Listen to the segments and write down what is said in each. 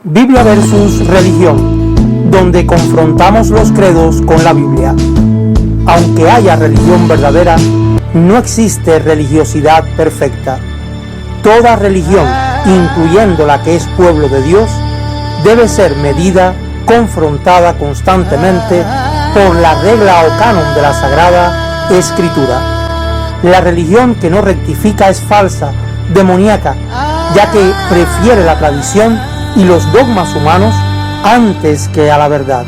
Biblia versus religión, donde confrontamos los credos con la Biblia. Aunque haya religión verdadera, no existe religiosidad perfecta. Toda religión, incluyendo la que es pueblo de Dios, debe ser medida, confrontada constantemente por la regla o canon de la Sagrada Escritura. La religión que no rectifica es falsa, demoníaca, ya que prefiere la tradición y los dogmas humanos antes que a la verdad.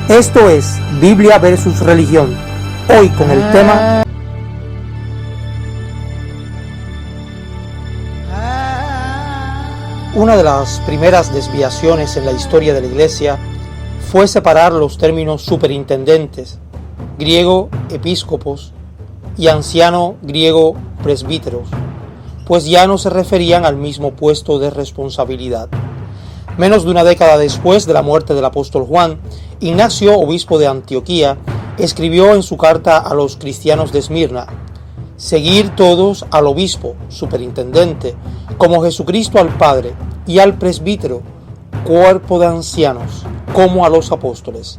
Esto es Biblia versus religión, hoy con el tema Una de las primeras desviaciones en la historia de la Iglesia fue separar los términos superintendentes, griego episcopos, y anciano, griego presbíteros, pues ya no se referían al mismo puesto de responsabilidad. Menos de una década después de la muerte del apóstol Juan, Ignacio, obispo de Antioquía, escribió en su carta a los cristianos de Esmirna: seguir todos al obispo, superintendente, como Jesucristo al Padre, y al presbítero, cuerpo de ancianos, como a los apóstoles.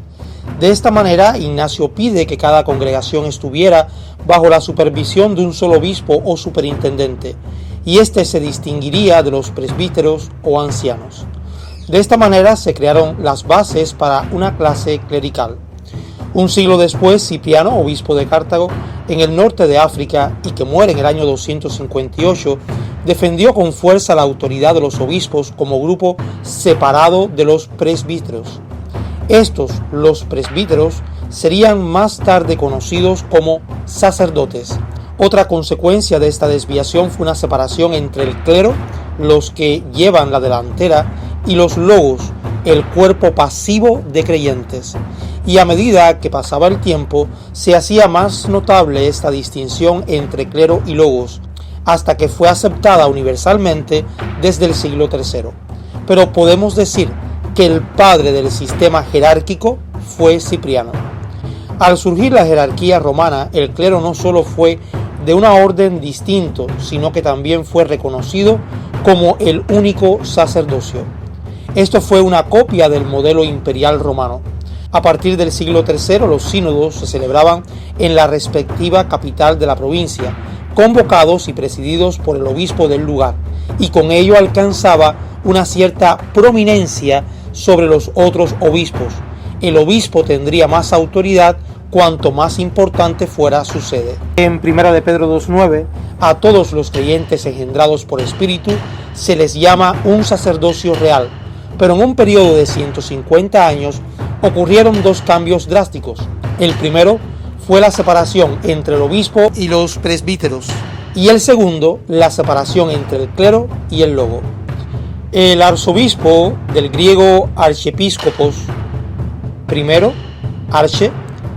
De esta manera, Ignacio pide que cada congregación estuviera bajo la supervisión de un solo obispo o superintendente, y éste se distinguiría de los presbíteros o ancianos. De esta manera se crearon las bases para una clase clerical. Un siglo después, Cipriano, obispo de Cartago, en el norte de África, y que muere en el año 258, defendió con fuerza la autoridad de los obispos como grupo separado de los presbíteros. Estos, los presbíteros, serían más tarde conocidos como sacerdotes. Otra consecuencia de esta desviación fue una separación entre el clero, los que llevan la delantera, y los logos, el cuerpo pasivo de creyentes. Y a medida que pasaba el tiempo, se hacía más notable esta distinción entre clero y logos, hasta que fue aceptada universalmente desde el siglo III. Pero podemos decir que el padre del sistema jerárquico fue Cipriano. Al surgir la jerarquía romana, el clero no solo fue de una orden distinto, sino que también fue reconocido como el único sacerdocio. Esto fue una copia del modelo imperial romano. A partir del siglo III, los sínodos se celebraban en la respectiva capital de la provincia, convocados y presididos por el obispo del lugar, y con ello alcanzaba una cierta prominencia sobre los otros obispos. El obispo tendría más autoridad cuanto más importante fuera su sede. En 1 de Pedro 2:9, a todos los creyentes engendrados por Espíritu se les llama un sacerdocio real, pero en un periodo de 150 años ocurrieron dos cambios drásticos. El primero fue la separación entre el obispo y los presbíteros, y el segundo, la separación entre el clero y el logo. El arzobispo, del griego archiepiscopos, primero, arche,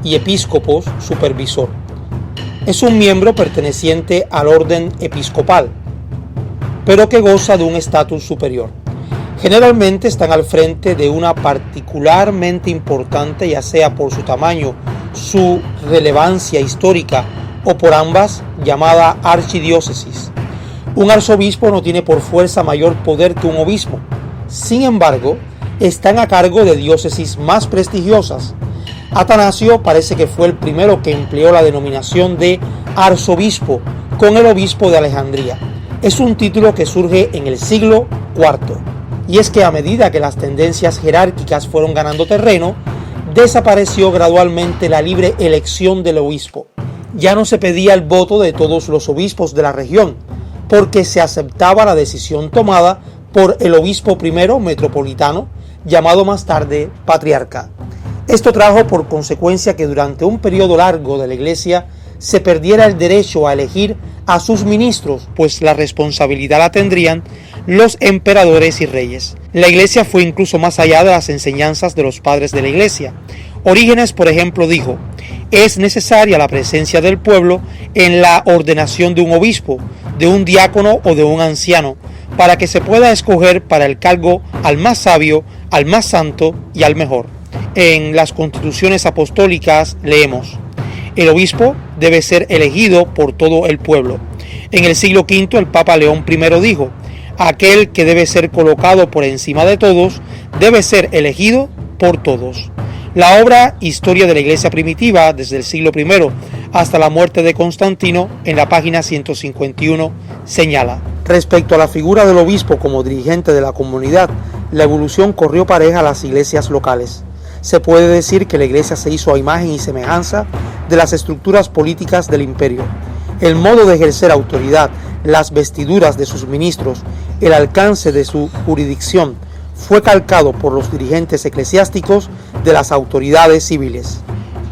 y episcopos, supervisor, es un miembro perteneciente al orden episcopal, pero que goza de un estatus superior. Generalmente están al frente de una particularmente importante, ya sea por su tamaño, su relevancia histórica o por ambas, llamada archidiócesis. Un arzobispo no tiene por fuerza mayor poder que un obispo. Sin embargo, están a cargo de diócesis más prestigiosas. Atanasio parece que fue el primero que empleó la denominación de arzobispo con el obispo de Alejandría. Es un título que surge en el siglo IV. Y es que a medida que las tendencias jerárquicas fueron ganando terreno, desapareció gradualmente la libre elección del obispo. Ya no se pedía el voto de todos los obispos de la región, porque se aceptaba la decisión tomada por el obispo primero metropolitano, llamado más tarde patriarca. Esto trajo por consecuencia que durante un periodo largo de la Iglesia se perdiera el derecho a elegir a sus ministros, pues la responsabilidad la tendrían los emperadores y reyes. La Iglesia fue incluso más allá de las enseñanzas de los padres de la Iglesia. Orígenes, por ejemplo, dijo: es necesaria la presencia del pueblo en la ordenación de un obispo, de un diácono o de un anciano, para que se pueda escoger para el cargo al más sabio, al más santo y al mejor. En las constituciones apostólicas leemos: el obispo debe ser elegido por todo el pueblo. En el siglo V, el Papa León I dijo: Aquel que debe ser colocado por encima de todos debe ser elegido por todos. La obra Historia de la Iglesia Primitiva desde el siglo I hasta la muerte de Constantino, en la página 151, señala: respecto a la figura del obispo como dirigente de la comunidad, la evolución corrió pareja a las iglesias locales. Se puede decir que la iglesia se hizo a imagen y semejanza de las estructuras políticas del imperio. El modo de ejercer autoridad, las vestiduras de sus ministros, el alcance de su jurisdicción, fue calcado por los dirigentes eclesiásticos de las autoridades civiles.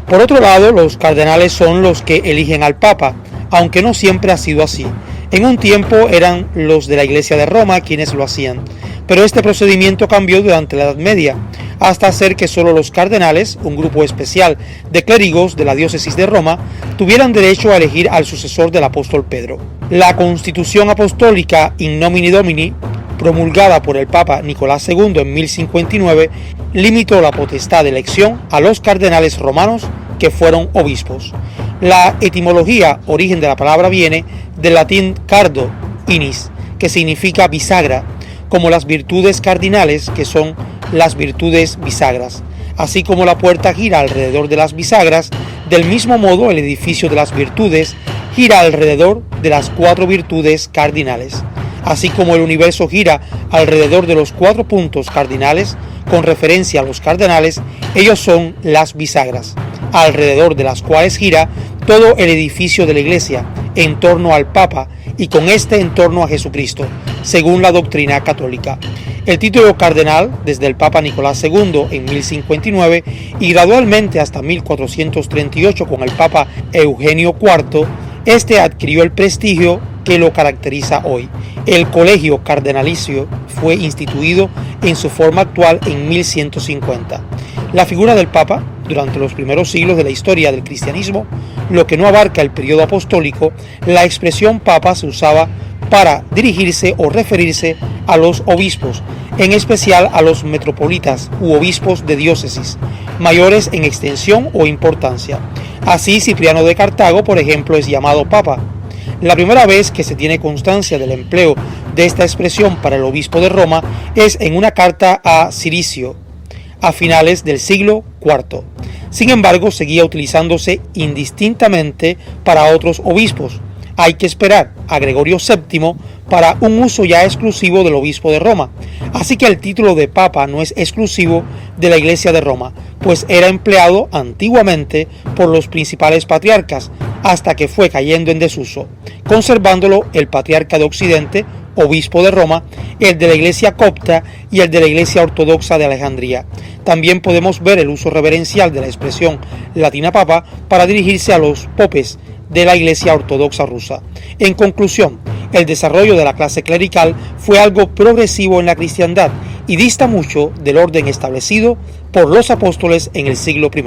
Por otro lado, los cardenales son los que eligen al Papa, aunque no siempre ha sido así. En un tiempo eran los de la Iglesia de Roma quienes lo hacían, pero este procedimiento cambió durante la Edad Media, hasta hacer que solo los cardenales, un grupo especial de clérigos de la diócesis de Roma, tuvieran derecho a elegir al sucesor del apóstol Pedro. La Constitución Apostólica In Nomine Domini, promulgada por el Papa Nicolás II en 1059, limitó la potestad de elección a los cardenales romanos que fueron obispos. La etimología, origen de la palabra, viene del latín cardo, inis, que significa bisagra, como las virtudes cardinales, que son las virtudes bisagras. Así como la puerta gira alrededor de las bisagras, del mismo modo el edificio de las virtudes gira alrededor de las 4 virtudes cardinales. Así como el universo gira alrededor de los 4 puntos cardinales, con referencia a los cardenales, ellos son las bisagras, alrededor de las cuales gira todo el edificio de la Iglesia, en torno al Papa y con este en torno a Jesucristo, según la doctrina católica. El título cardenal, desde el Papa Nicolás II en 1059 y gradualmente hasta 1438 con el Papa Eugenio IV, este adquirió el prestigio que lo caracteriza hoy. El colegio cardenalicio fue instituido en su forma actual en 1150. La figura del Papa, durante los primeros siglos de la historia del cristianismo, lo que no abarca el periodo apostólico, la expresión Papa se usaba para dirigirse o referirse a los obispos, en especial a los metropolitas u obispos de diócesis, mayores en extensión o importancia. Así, Cipriano de Cartago, por ejemplo, es llamado Papa. La primera vez que se tiene constancia del empleo de esta expresión para el obispo de Roma es en una carta a Ciricio, a finales del siglo IV. Sin embargo, seguía utilizándose indistintamente para otros obispos. Hay que esperar a Gregorio VII para un uso ya exclusivo del obispo de Roma. Así que el título de Papa no es exclusivo de la Iglesia de Roma, pues era empleado antiguamente por los principales patriarcas, hasta que fue cayendo en desuso, conservándolo el patriarca de Occidente, obispo de Roma, el de la Iglesia copta y el de la Iglesia ortodoxa de Alejandría. También podemos ver el uso reverencial de la expresión latina papa para dirigirse a los popes de la Iglesia ortodoxa rusa. En conclusión, el desarrollo de la clase clerical fue algo progresivo en la cristiandad y dista mucho del orden establecido por los apóstoles en el siglo I.